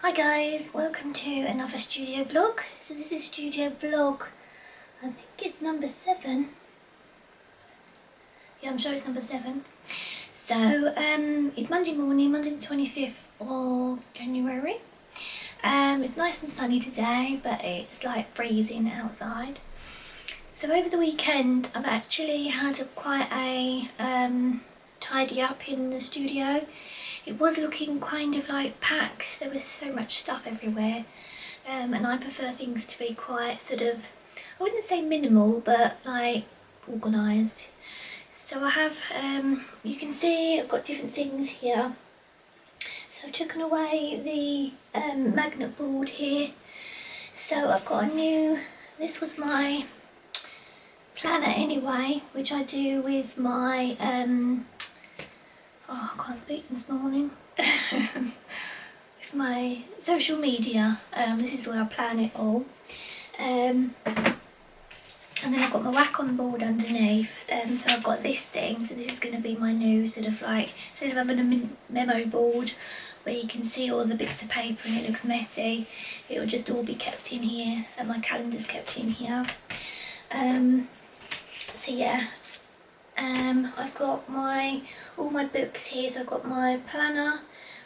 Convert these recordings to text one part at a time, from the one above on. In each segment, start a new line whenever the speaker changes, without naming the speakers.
Hi guys, welcome to another studio vlog. So this is studio vlog, I think it's number 7. Yeah, I'm sure it's number 7. So it's Monday morning, Monday the 25th of January. It's nice and sunny today, but it's like freezing outside. So over the weekend I've actually had quite a tidy up in the studio. It was looking kind of like packed, there was so much stuff everywhere, and I prefer things to be quite sort of, I wouldn't say minimal, but like organised. So I have, you can see I've got different things here. So I've taken away the magnet board here. So I've got a new, this was my planner anyway, which I do with my oh, I can't speak this morning. With my social media, this is where I plan it all. And then I've got my Wacom board underneath, so I've got this thing, so this is going to be my new sort of like, instead of having a memo board where you can see all the bits of paper and it looks messy, it will just all be kept in here, and my calendar's kept in here. So yeah. I've got all my books here, so I've got my planner,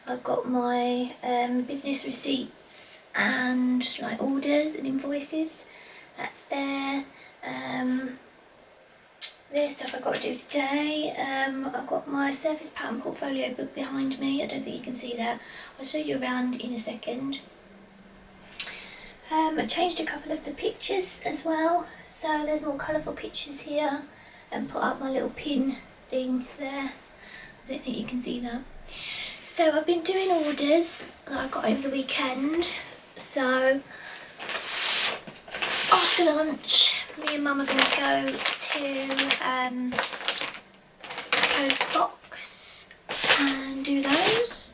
I've got my business receipts and like orders and invoices, that's there. There's stuff I've got to do today. I've got my surface pattern portfolio book behind me, I don't think you can see that, I'll show you around in a second. I changed a couple of the pictures as well, so there's more colourful pictures here. And put up my little pin thing there. I don't think you can see that. So I've been doing orders that I got over the weekend. So after lunch, me and Mum are going to go to Post Box and do those.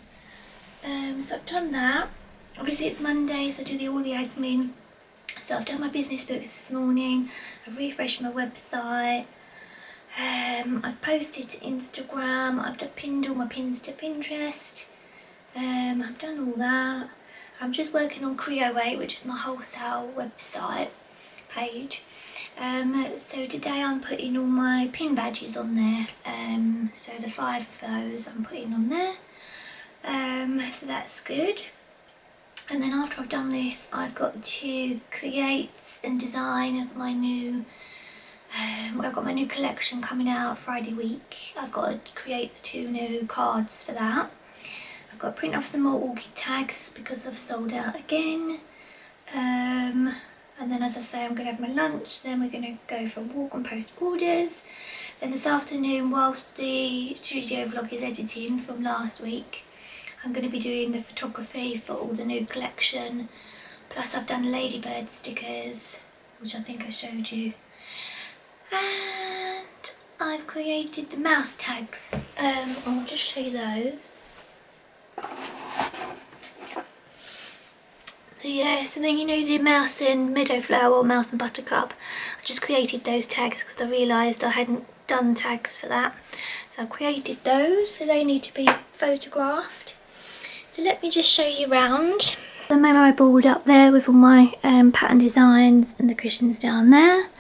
So I've done that. Obviously it's Monday, so I do all the admin. So I've done my business books this morning. I've refreshed my website. I've posted to Instagram, I've pinned all my pins to Pinterest, I've done all that. I'm just working on Creo8, which is my wholesale website page. So today I'm putting all my pin badges on there, so the 5 of those I'm putting on there, so that's good. And then after I've done this, I've got to create and design my new I've got my new collection coming out Friday week. I've got to create the 2 new cards for that. I've got to print off some more orchid tags because I've sold out again. And then, as I say, I'm going to have my lunch, then we're going to go for a walk and post orders. Then this afternoon, whilst the studio vlog is editing from last week, I'm going to be doing the photography for all the new collection. Plus I've done ladybird stickers, which I think I showed you. And I've created the mouse tags. I'll just show you those. So yeah, so then you know the mouse and meadowflower or mouse and buttercup. I just created those tags because I realised I hadn't done tags for that. So I created those, so they need to be photographed. So let me just show you around. The memo board up there with all my pattern designs and the cushions down there.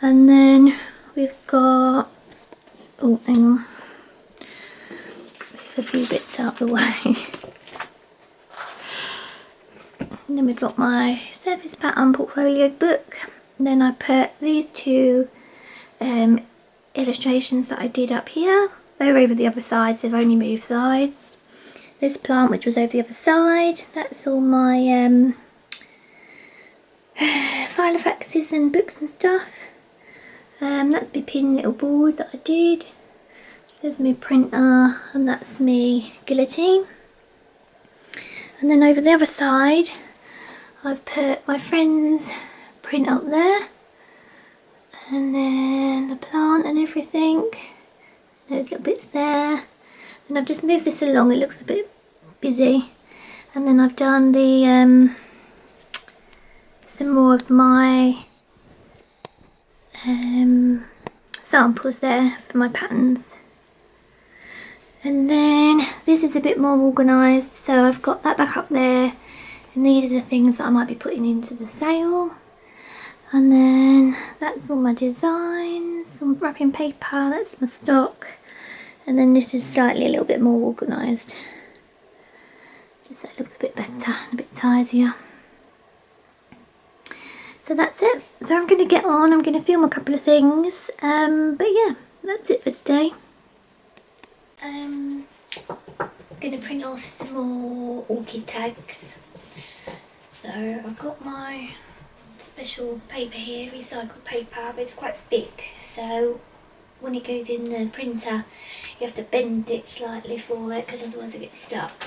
And then we've got, oh hang on, a few bits out of the way. And then we've got my surface pattern portfolio book. And then I put these 2 illustrations that I did up here. They're over the other side, so they've only moved sides. This plant, which was over the other side, that's all my file faxes and books and stuff. That's my pin little board that I did. There's my printer, and that's my guillotine. And then over the other side, I've put my friend's print up there, and then the plant and everything. Those little bits there. Then I've just moved this along. It looks a bit busy. And then I've done the some more of my samples there for my patterns. And then this is a bit more organised, so I've got that back up there. And these are the things that I might be putting into the sale. And then that's all my designs, some wrapping paper, that's my stock. And then this is slightly a little bit more organised. Just so it looks a bit better, a bit tidier. So that's it. So I'm going to get on, I'm going to film a couple of things. But yeah, that's it for today. I'm going to print off some more orchid tags. So I've got my special paper here, recycled paper, but it's quite thick, so when it goes in the printer you have to bend it slightly for it, because otherwise it gets stuck.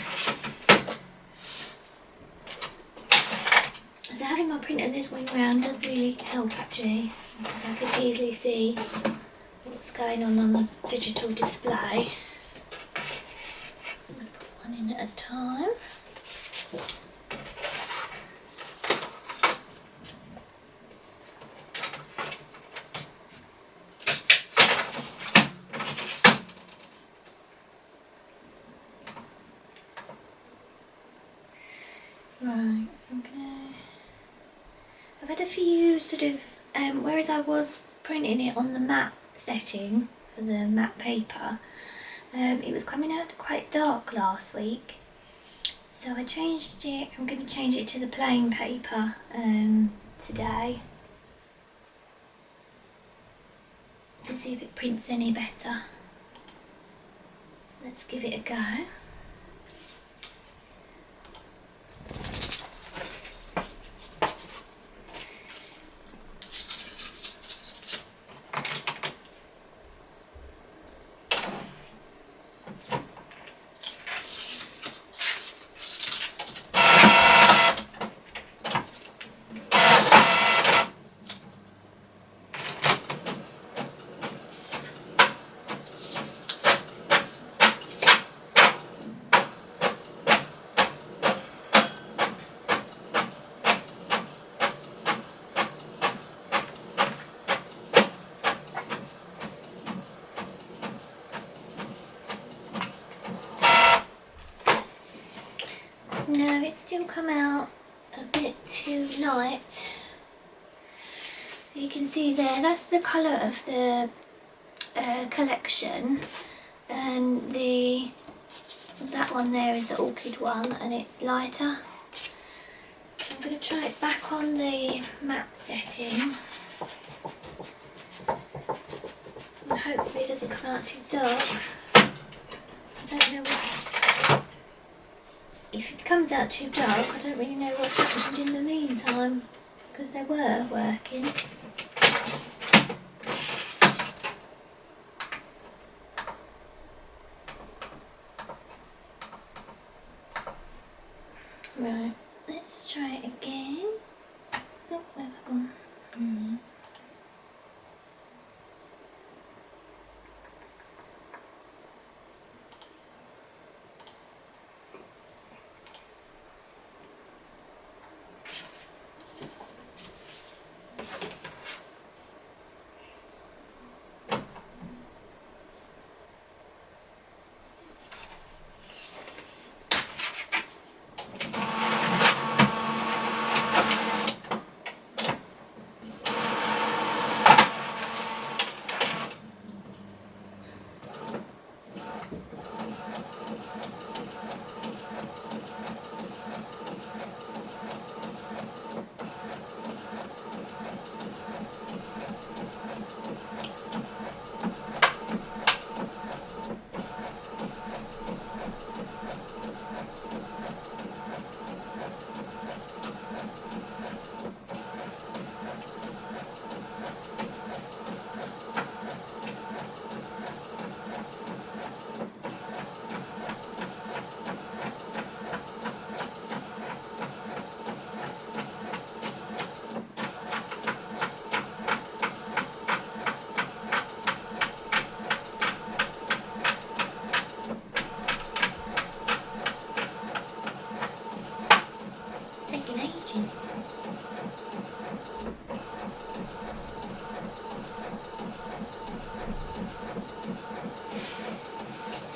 So having my printer this way round does really help actually, because I can easily see what's going on the digital display. I'm going to put one in at a time. Right, so I've had a few sort of, whereas I was printing it on the matte setting for the matte paper, it was coming out quite dark last week, so I changed it. I'm going to change it to the plain paper today to see if it prints any better. So let's give it a go. No, it's still come out a bit too light. So you can see there, that's the colour of the collection, and that one there is the orchid one, and it's lighter. So I'm going to try it back on the matte setting, and hopefully it doesn't come out too dark. I don't know if it comes out too dark, I don't really know what's happened in the meantime, because they were working. Right, let's try it again. Oh, where have I gone?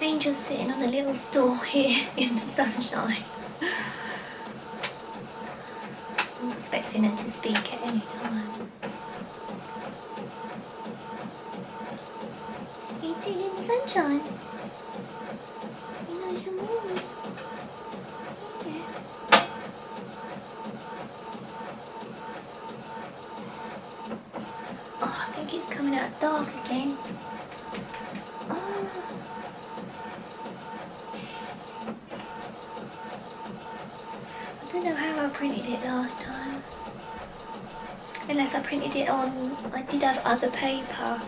Angel's sitting on a little stool here in the sunshine. expecting her to speak at any time. Are you sitting in the sunshine? You nice and warm? Yeah. Oh, I think it's coming out dark again. Oh. I don't know how I printed it last time. Unless I printed it on, I did have other paper.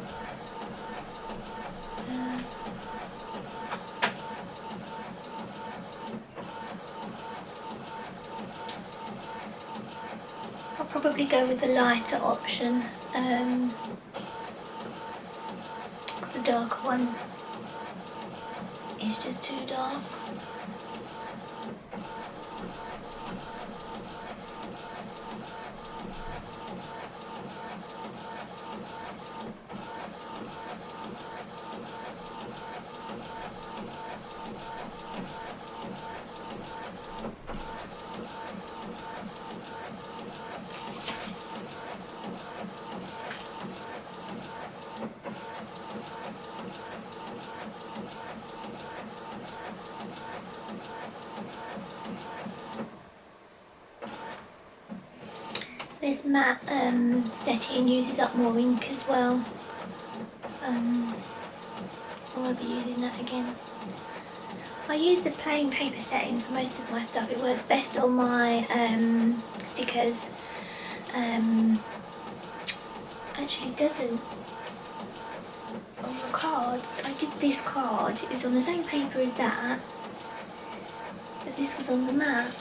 I'll probably go with the lighter option. Because the darker one is just too dark. This matte setting uses up more ink as well. I'll be using that again. I use the plain paper setting for most of my stuff. It works best on my stickers. Actually doesn't on the cards. I did this card. It's on the same paper as that, but this was on the matte.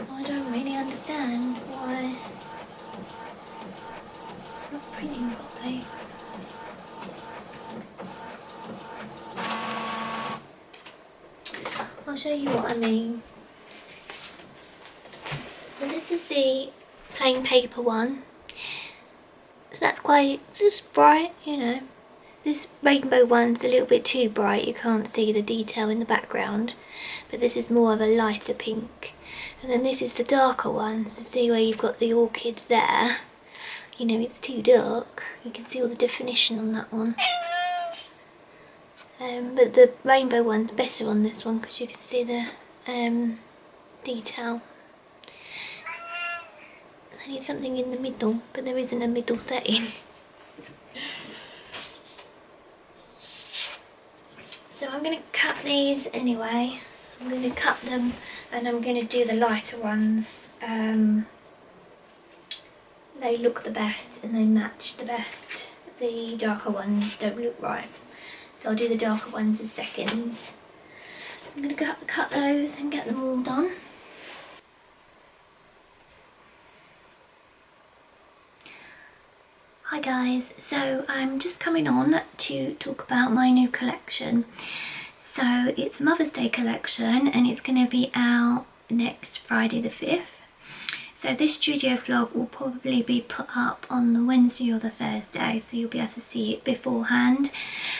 So I don't really understand why it's not printing properly. I'll show you what I mean. So this is the plain paper one. So that's quite just bright, you know. This rainbow one's a little bit too bright, you can't see the detail in the background. But this is more of a lighter pink. And then this is the darker one, so see where you've got the orchids there. You know, it's too dark. You can see all the definition on that one. But the rainbow one's better on this one because you can see the detail. I need something in the middle, but there isn't a middle setting. So I'm going to cut these anyway. I'm going to cut them and I'm going to do the lighter ones. They look the best and they match the best. The darker ones don't look right. So I'll do the darker ones as seconds. So I'm going to cut those and get them all done. Hi guys, so I'm just coming on to talk about my new collection. So it's a Mother's Day collection and it's going to be out next Friday the 5th. So this studio vlog will probably be put up on the Wednesday or the Thursday, so you'll be able to see it beforehand.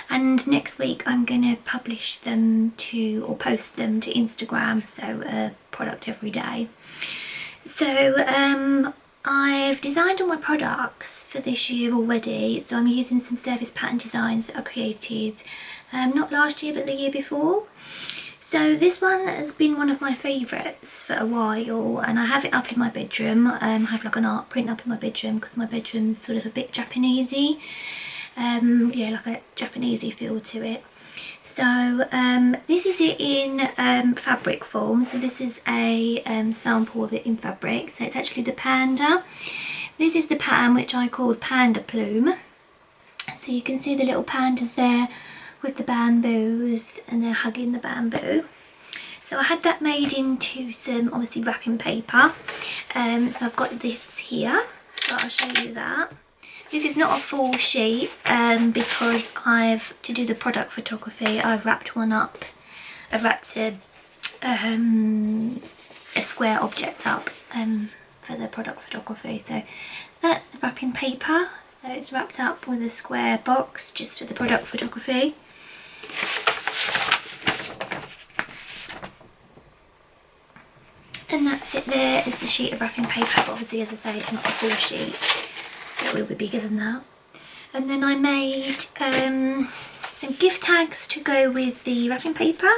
And next week I'm going to publish them to, or post them to Instagram, so a product every day. So I've designed all my products for this year already, so I'm using some surface pattern designs that I created not last year but the year before. So this one has been one of my favourites for a while and I have it up in my bedroom. I have like an art print up in my bedroom because my bedroom's sort of a bit Japanesey. Yeah, like a Japanesey feel to it. So this is it in fabric form. So this is a sample of it in fabric. So it's actually the panda. This is the pattern which I called Panda Plume. So you can see the little pandas there with the bamboos and they're hugging the bamboo. So I had that made into some obviously wrapping paper. So I've got this here, so I'll show you that. This is not a full sheet because to do the product photography, I've wrapped one up. I've wrapped a square object up for the product photography. So that's the wrapping paper. So it's wrapped up with a square box just for the product photography. And that's it. There is the sheet of wrapping paper. But obviously, as I say, it's not a full sheet, so it will be bigger than that. And then I made some gift tags to go with the wrapping paper.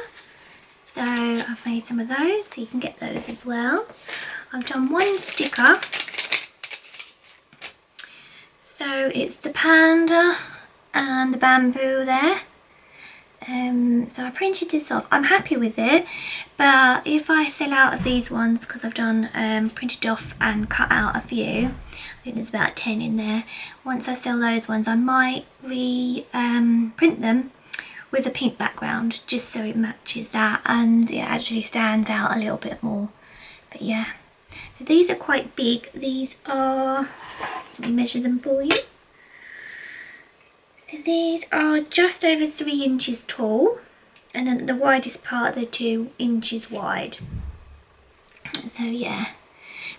So I've made some of those, so you can get those as well. I've done one sticker. So it's the panda and the bamboo there. So I printed this off. I'm happy with it, but if I sell out of these ones, because I've done printed off and cut out a few, I think there's about 10 in there. Once I sell those ones, I might print them with a pink background, just so it matches that and it actually stands out a little bit more. But yeah, so these are quite big. These are, let me measure them for you. So these are just over 3 inches tall, and then the widest part they're 2 inches wide. So yeah,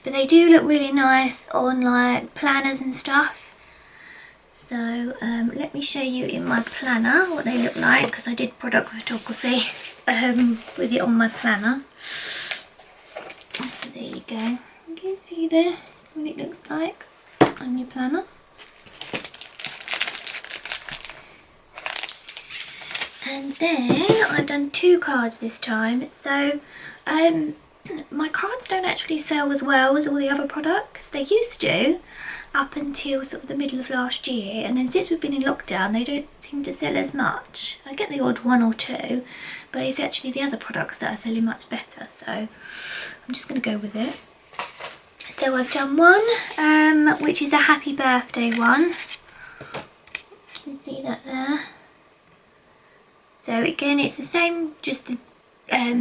but they do look really nice on like planners and stuff. So let me show you in my planner what they look like, because I did product photography with it on my planner. So there you go. You can see there what it looks like on your planner. And then I've done 2 cards this time. So my cards don't actually sell as well as all the other products. They used to, up until sort of the middle of last year, and then since we've been in lockdown they don't seem to sell as much. I get the odd 1 or 2, but it's actually the other products that are selling much better, so I'm just going to go with it. So I've done one which is a happy birthday one. You can see that there. So again, it's the same, just the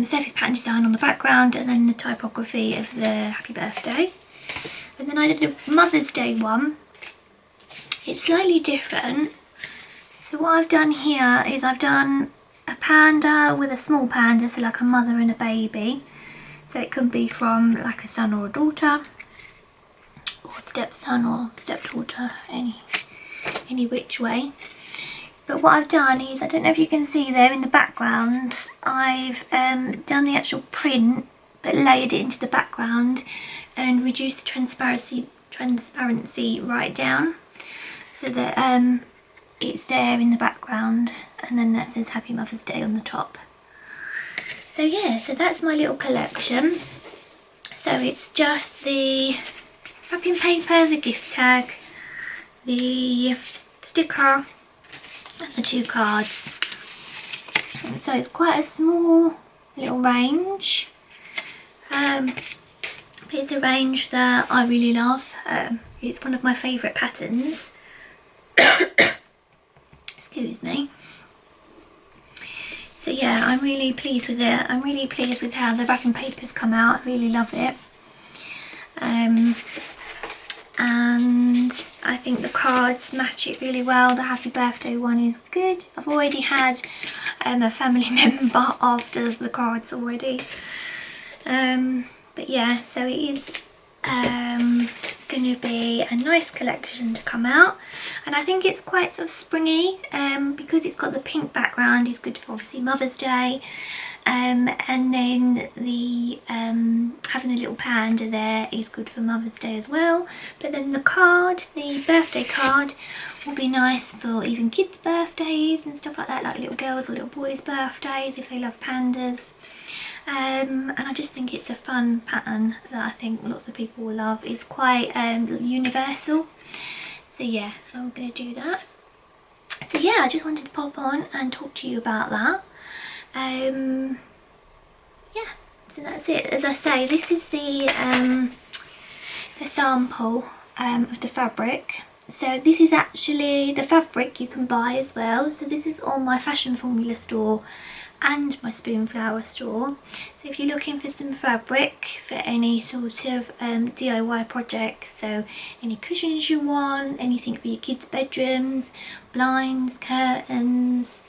surface pattern design on the background and then the typography of the happy birthday. And then I did a Mother's Day one. It's slightly different. So what I've done here is I've done a panda with a small panda, so like a mother and a baby. So it could be from like a son or a daughter, or stepson or stepdaughter, any which way. But what I've done is, I don't know if you can see there in the background, I've done the actual print but layered it into the background and reduced the transparency right down, so that it's there in the background, and then that says Happy Mother's Day on the top. So yeah, so that's my little collection. So it's just the wrapping paper, the gift tag, the sticker and the 2 cards. So it's quite a small little range. But it's a range that I really love. It's one of my favourite patterns. Excuse me. So yeah, I'm really pleased with it. I'm really pleased with how the wrapping paper's come out. I really love it. And I think the cards match it really well. The happy birthday one is good. I've already had a family member after the cards already. But yeah, so it is going to be a nice collection to come out, and I think it's quite sort of springy, because it's got the pink background. It's good for obviously Mother's Day, and then the having the little panda there is good for Mother's Day as well. But then the card, the birthday card, will be nice for even kids' birthdays and stuff like that, like little girls or little boys' birthdays if they love pandas. And I just think it's a fun pattern that I think lots of people will love. It's quite universal. So yeah, so I'm going to do that. So yeah, I just wanted to pop on and talk to you about that. Yeah, so that's it. As I say, this is the sample of the fabric. So this is actually the fabric you can buy as well. So this is on my Fashion Formula store and my Spoonflower store. So if you're looking for some fabric for any sort of DIY project, so any cushions you want, anything for your kids' bedrooms, blinds, curtains,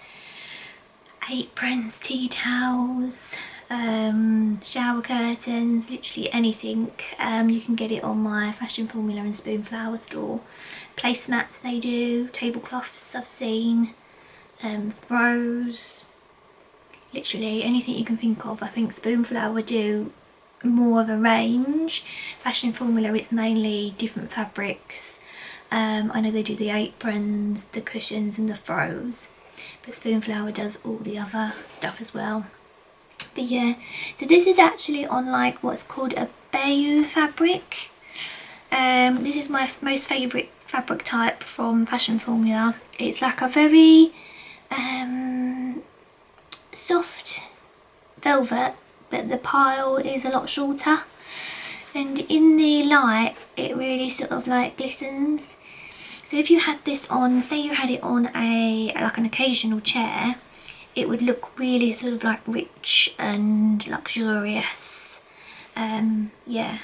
aprons, tea towels, shower curtains, literally anything, you can get it on my Fashion Formula and Spoonflower store. Placemats they do, tablecloths I've seen, throws, literally anything you can think of. I think Spoonflower do more of a range. Fashion Formula, it's mainly different fabrics. I know they do the aprons, the cushions and the throws, but Spoonflower does all the other stuff as well. But yeah, so this is actually on like what's called a Bayou fabric. This is my most favourite fabric type from Fashion Formula. It's like a very soft velvet, but the pile is a lot shorter, and in the light it really sort of like glistens. So if you had this on, say you had it on like an occasional chair, it would look really sort of like rich and luxurious. Yeah,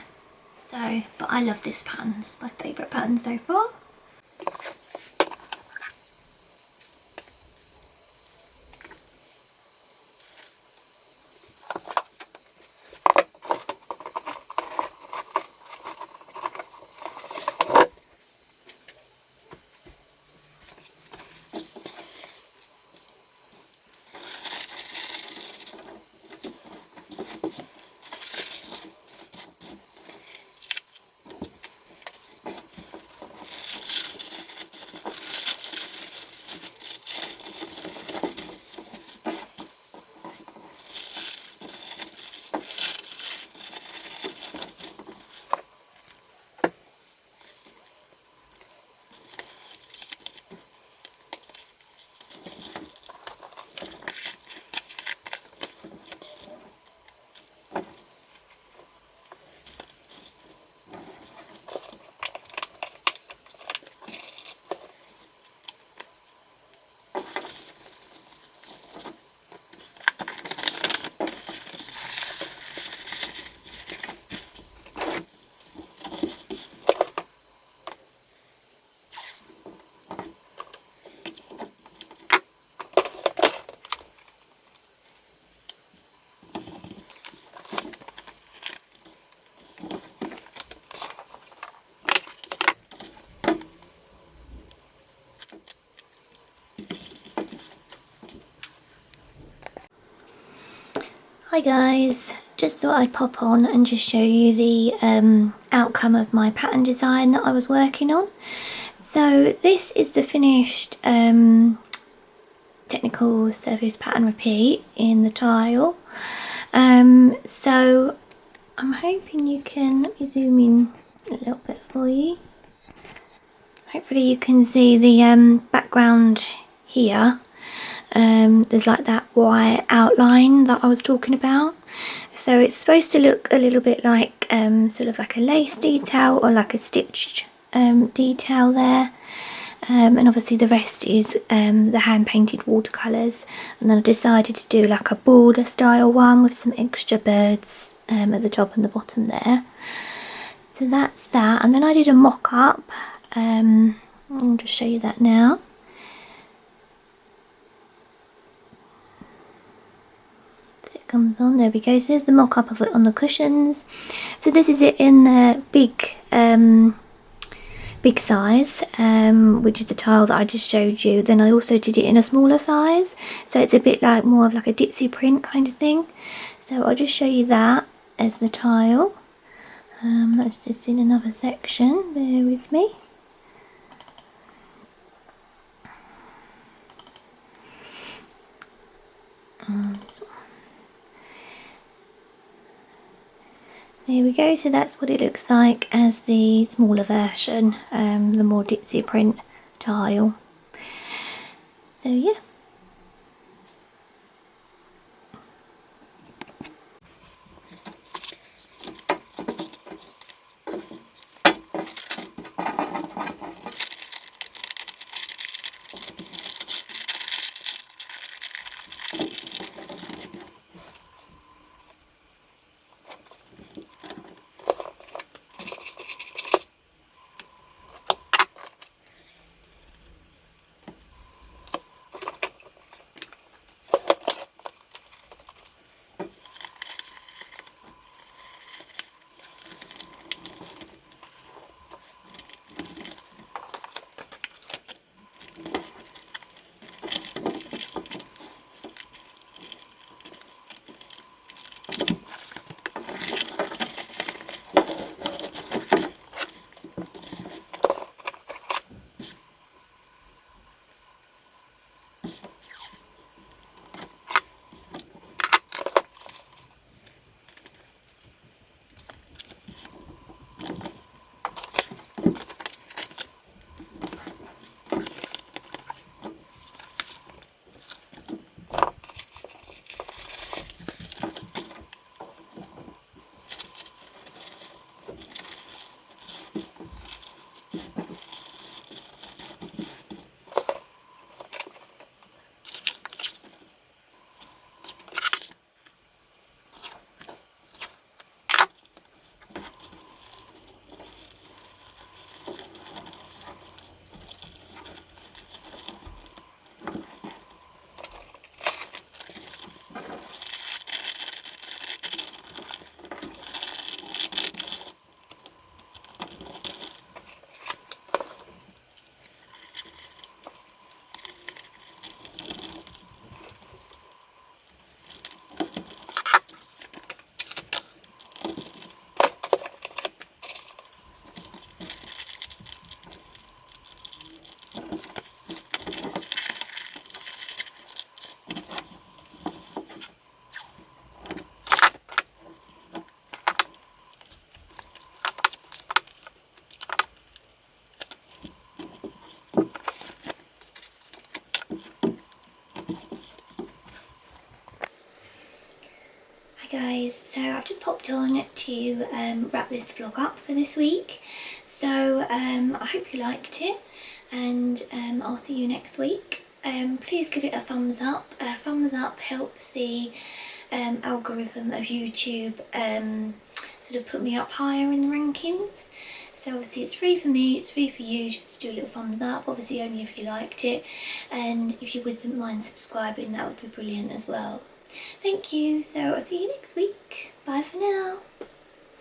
so, but I love this pattern. It's my favourite pattern so far. Hi guys, just thought I'd pop on and just show you the outcome of my pattern design that I was working on. So this is the finished technical surface pattern repeat in the tile. So I'm hoping you can, let me zoom in a little bit for you. Hopefully you can see the background here. There's like that white outline that I was talking about. So it's supposed to look a little bit like sort of like a lace detail or like a stitched detail there. And obviously the rest is the hand painted watercolours, and then I decided to do like a border style one with some extra birds at the top and the bottom there. So that's that, and then I did a mock-up. I'll just show you that now. So it comes on, there we go. So there's the mock-up of it on the cushions. So this is it in the big size, which is the tile that I just showed you. Then I also did it in a smaller size, so it's a bit like more of like a ditzy print kind of thing. So I'll just show you that as the tile. That's just in another section, bear with me. There we go, so that's what it looks like as the smaller version, the more ditzy print tile. So yeah. guys, so I've just popped on to wrap this vlog up for this week. So I hope you liked it, and I'll see you next week. Please give it a thumbs up. A thumbs up helps the algorithm of YouTube sort of put me up higher in the rankings. So obviously it's free for me, it's free for you, just to do a little thumbs up, obviously only if you liked it, and if you wouldn't mind subscribing, that would be brilliant as well. Thank you, so I'll see you next week. Bye for now.